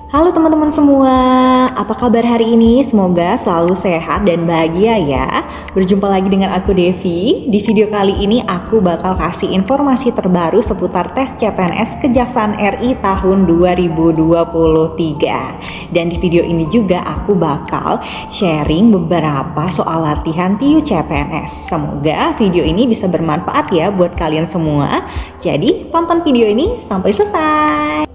Halo teman-teman semua, apa kabar hari ini? Semoga selalu sehat dan bahagia ya. Berjumpa lagi dengan aku Devi. Di video kali ini aku bakal kasih informasi terbaru seputar tes CPNS Kejaksaan RI tahun 2023. Dan di video ini juga aku bakal sharing beberapa soal latihan TIU CPNS. Semoga video ini bisa bermanfaat ya buat kalian semua. Jadi tonton video ini sampai selesai.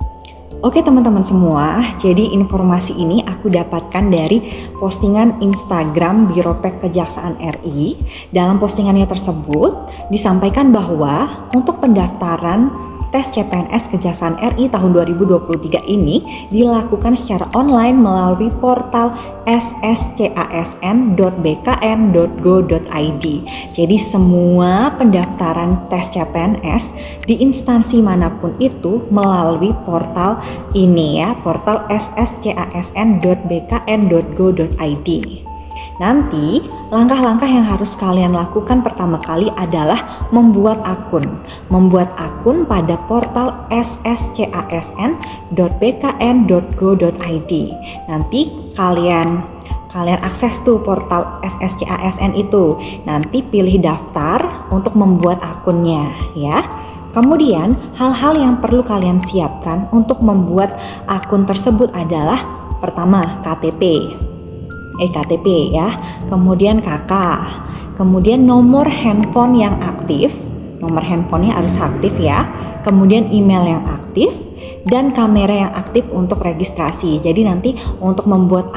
Oke teman-teman semua, jadi informasi ini aku dapatkan dari postingan Instagram Biropek Kejaksaan RI. Dalam postingannya tersebut disampaikan bahwa untuk pendaftaran tes CPNS Kejaksaan RI tahun 2023 ini dilakukan secara online melalui portal sscasn.bkn.go.id. Jadi semua pendaftaran tes CPNS di instansi manapun itu melalui portal ini ya, portal sscasn.bkn.go.id. Nanti langkah-langkah yang harus kalian lakukan pertama kali adalah membuat akun pada portal sscasn.bkn.go.id. Nanti kalian akses tuh portal sscasn itu. Nanti pilih daftar untuk membuat akunnya ya. Kemudian hal-hal yang perlu kalian siapkan untuk membuat akun tersebut adalah pertama KTP ya, kemudian KK, kemudian nomor handphone yang aktif, nomor handphonenya harus aktif ya, kemudian email yang aktif, dan kamera yang aktif untuk registrasi. Jadi nanti untuk membuat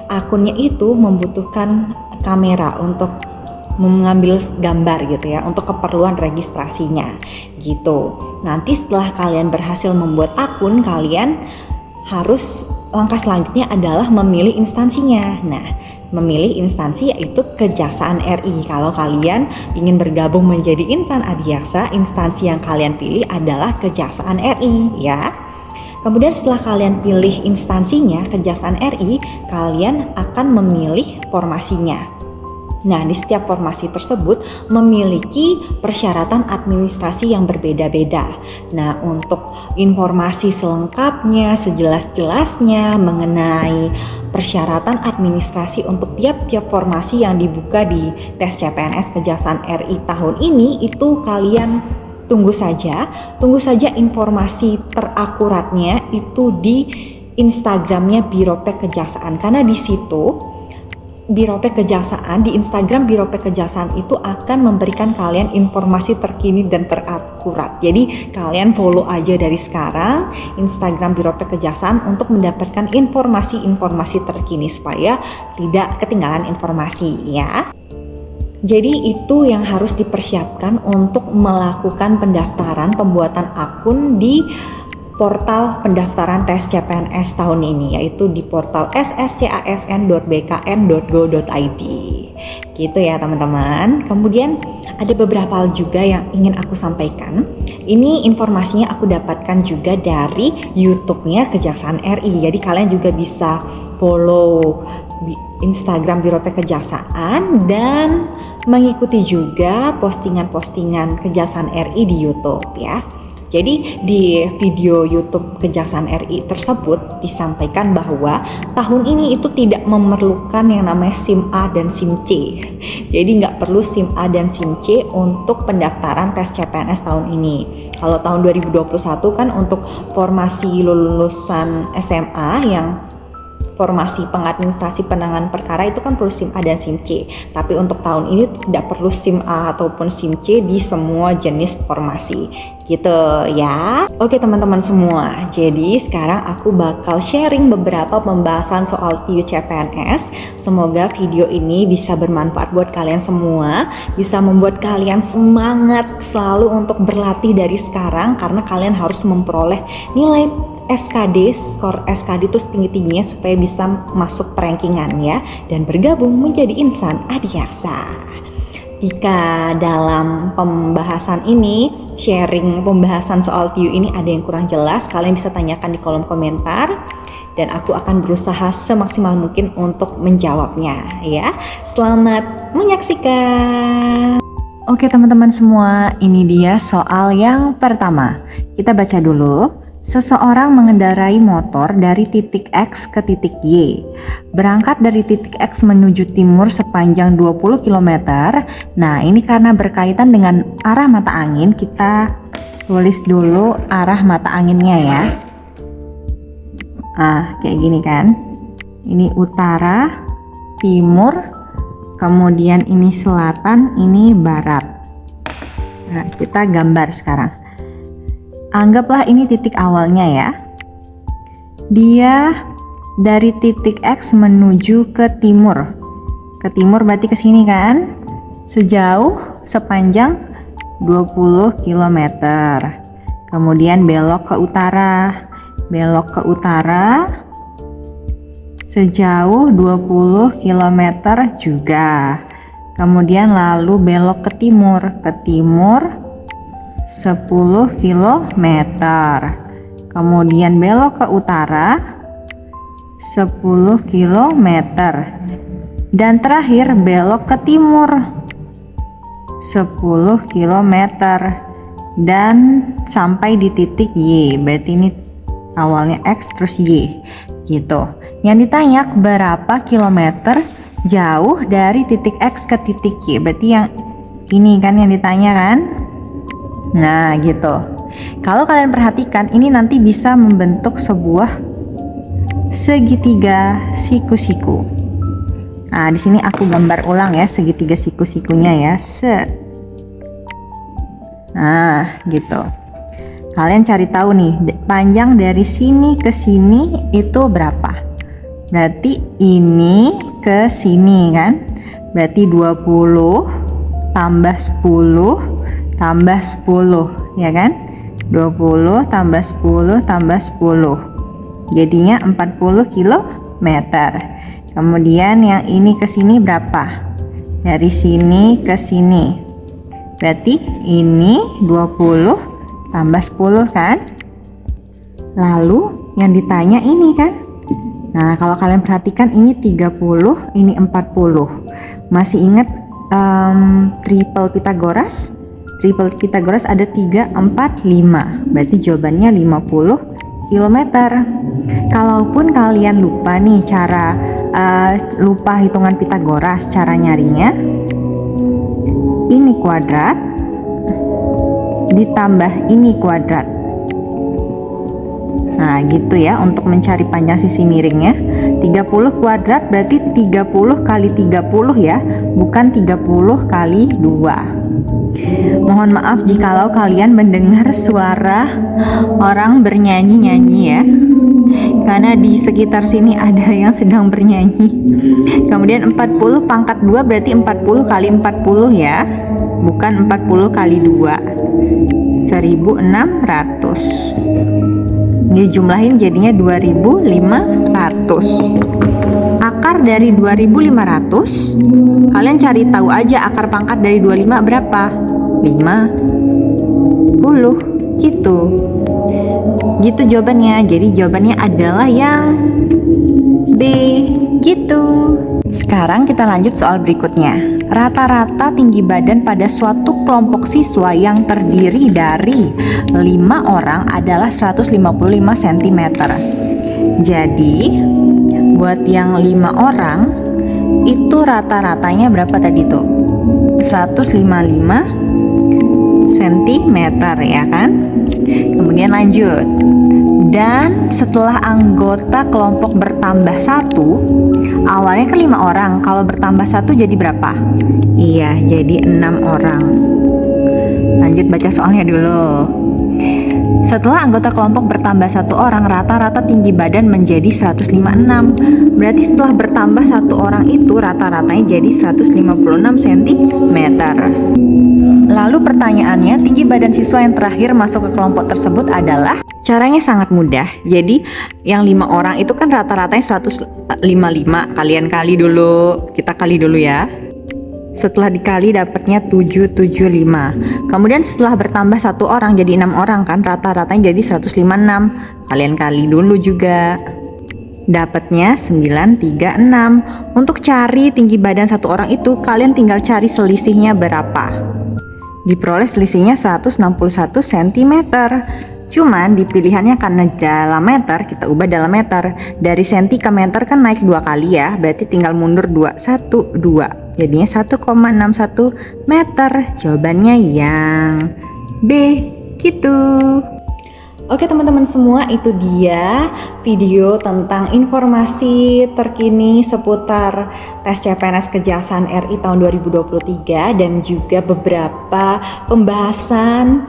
akunnya itu membutuhkan kamera untuk mengambil gambar gitu ya, untuk keperluan registrasinya gitu. Nanti setelah kalian berhasil membuat akun, kalian harus langkah selanjutnya adalah memilih instansinya. Nah, memilih instansi yaitu Kejaksaan RI. Kalau kalian ingin bergabung menjadi insan adiaksa, instansi yang kalian pilih adalah Kejaksaan RI ya. Kemudian setelah kalian pilih instansinya Kejaksaan RI, kalian akan memilih formasinya. Nah, di setiap formasi tersebut memiliki persyaratan administrasi yang berbeda-beda. Nah, untuk informasi selengkapnya, sejelas-jelasnya mengenai persyaratan administrasi untuk tiap-tiap formasi yang dibuka di tes CPNS Kejaksaan RI tahun ini, itu kalian tunggu saja informasi terakuratnya itu di Instagramnya Biropek Kejaksaan, karena di situ Biropek Kejaksaan, di Instagram Biropek Kejaksaan itu akan memberikan kalian informasi terkini dan terakurat. Jadi kalian follow aja dari sekarang Instagram Biropek Kejaksaan untuk mendapatkan informasi-informasi terkini supaya tidak ketinggalan informasi ya. Jadi itu yang harus dipersiapkan untuk melakukan pendaftaran pembuatan akun di portal pendaftaran tes CPNS tahun ini, yaitu di portal sscasn.bkn.go.id. Gitu ya teman-teman. Kemudian ada beberapa hal juga yang ingin aku sampaikan. Ini informasinya aku dapatkan juga dari YouTube-nya Kejaksaan RI. Jadi kalian juga bisa follow Instagram Biropek Kejaksaan dan mengikuti juga postingan-postingan Kejaksaan RI di YouTube ya. Jadi di video YouTube Kejaksaan RI tersebut disampaikan bahwa tahun ini itu tidak memerlukan yang namanya SIM A dan SIM C. Jadi nggak perlu SIM A dan SIM C untuk pendaftaran tes CPNS tahun ini. Kalau tahun 2021 kan untuk formasi lulusan SMA yang formasi pengadministrasi penanganan perkara itu kan perlu SIM A dan SIM C. Tapi untuk tahun ini tidak perlu SIM A ataupun SIM C di semua jenis formasi. Gitu ya. Oke teman-teman semua. Jadi sekarang aku bakal sharing beberapa pembahasan soal TIU CPNS. Semoga video ini bisa bermanfaat buat kalian semua, bisa membuat kalian semangat selalu untuk berlatih dari sekarang, karena kalian harus memperoleh nilai SKD, skor SKD itu setinggi-tingginya supaya bisa masuk rankingan ya, dan bergabung menjadi insan adiaksa. Jika dalam pembahasan ini, sharing pembahasan soal TIU ini ada yang kurang jelas, kalian bisa tanyakan di kolom komentar dan aku akan berusaha semaksimal mungkin untuk menjawabnya ya. Selamat menyaksikan. Oke teman-teman semua, ini dia soal yang pertama. Kita baca dulu. Seseorang mengendarai motor dari titik X ke titik Y. Berangkat dari titik X menuju timur sepanjang 20 km. Nah, ini karena berkaitan dengan arah mata angin, kita tulis dulu arah mata anginnya ya. Kayak gini kan. Ini utara, timur, kemudian ini selatan, ini barat. Nah, kita gambar sekarang. Anggaplah ini titik awalnya ya. Dia dari titik X menuju ke timur. Ke timur berarti ke sini kan? Sepanjang 20 km. Kemudian belok ke utara. Belok ke utara sejauh 20 km juga. Kemudian lalu belok ke timur. Ke timur 10 km. Kemudian belok ke utara 10 km. Dan terakhir belok ke timur 10 km. Dan sampai di titik Y. Berarti ini awalnya X terus Y gitu. Yang ditanya berapa kilometer jauh dari titik X ke titik Y. Berarti yang ini kan yang ditanya kan. Nah gitu. Kalau kalian perhatikan ini nanti bisa membentuk sebuah segitiga siku-siku. Nah di sini aku gambar ulang ya segitiga siku-sikunya ya. Nah gitu. Kalian cari tahu nih panjang dari sini ke sini itu berapa. Berarti ini ke sini kan. Berarti 20 tambah 10 tambah 10 ya kan, 20 tambah 10 tambah 10 jadinya 40 km. Kemudian yang ini ke sini berapa, dari sini ke sini berarti ini 20 tambah 10 kan. Lalu yang ditanya ini kan, nah kalau kalian perhatikan ini 30 ini 40. Masih ingat triple Pythagoras? Triple Pythagoras ada 3, 4, 5. Berarti jawabannya 50 km. Kalaupun kalian lupa nih cara lupa hitungan Pythagoras, cara nyarinya ini kuadrat ditambah ini kuadrat. Nah gitu ya untuk mencari panjang sisi miringnya. 30 kuadrat berarti 30 kali 30 ya, bukan 30 kali 2. Mohon maaf jikalau kalian mendengar suara orang bernyanyi-nyanyi ya, karena di sekitar sini ada yang sedang bernyanyi. Kemudian 40 pangkat 2 berarti 40 kali 40 ya, bukan 40 kali 2. 1600 dijumlahin jadinya 2500. Akar dari 2500 kalian cari tahu aja akar pangkat dari 25 berapa, 50 gitu jawabannya. Jadi jawabannya adalah yang B gitu. Sekarang kita lanjut soal berikutnya. Rata-rata tinggi badan pada suatu kelompok siswa yang terdiri dari 5 orang adalah 155 cm. Jadi buat yang 5 orang itu rata-ratanya berapa tadi tuh? 155 cm ya kan? Kemudian lanjut. Dan setelah anggota kelompok bertambah 1, awalnya ke 5 orang, kalau bertambah 1 jadi berapa? Iya, jadi 6 orang. Lanjut baca soalnya dulu. Setelah anggota kelompok bertambah 1 orang, rata-rata tinggi badan menjadi 156. Berarti setelah bertambah 1 orang itu rata-ratanya jadi 156 cm. Lalu pertanyaannya, tinggi badan siswa yang terakhir masuk ke kelompok tersebut adalah? Caranya sangat mudah. Jadi yang 5 orang itu kan rata-ratanya 155. Kalian kali dulu, kita kali dulu ya. Setelah dikali dapatnya 775. Kemudian setelah bertambah 1 orang jadi 6 orang kan, rata-ratanya jadi 156. Kalian kali dulu juga. Dapatnya 936. Untuk cari tinggi badan 1 orang itu kalian tinggal cari selisihnya berapa. Diperoleh selisihnya 161 cm. Cuman di pilihannya karena dalam meter, kita ubah dalam meter. Dari senti ke meter kan naik 2 kali ya, berarti tinggal mundur 2, 1, 2. Jadinya 1,61 meter. Jawabannya yang B, gitu. Oke teman-teman semua, itu dia video tentang informasi terkini seputar tes CPNS Kejaksaan RI tahun 2023 dan juga beberapa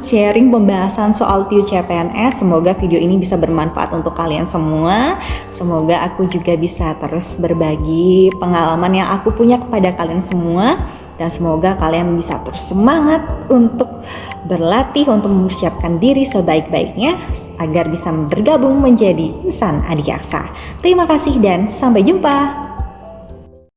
sharing pembahasan soal TIU CPNS. Semoga video ini bisa bermanfaat untuk kalian semua. Semoga aku juga bisa terus berbagi pengalaman yang aku punya kepada kalian semua. Dan semoga kalian bisa terus semangat untuk berlatih, untuk mempersiapkan diri sebaik-baiknya agar bisa bergabung menjadi insan adiaksa. Terima kasih dan sampai jumpa.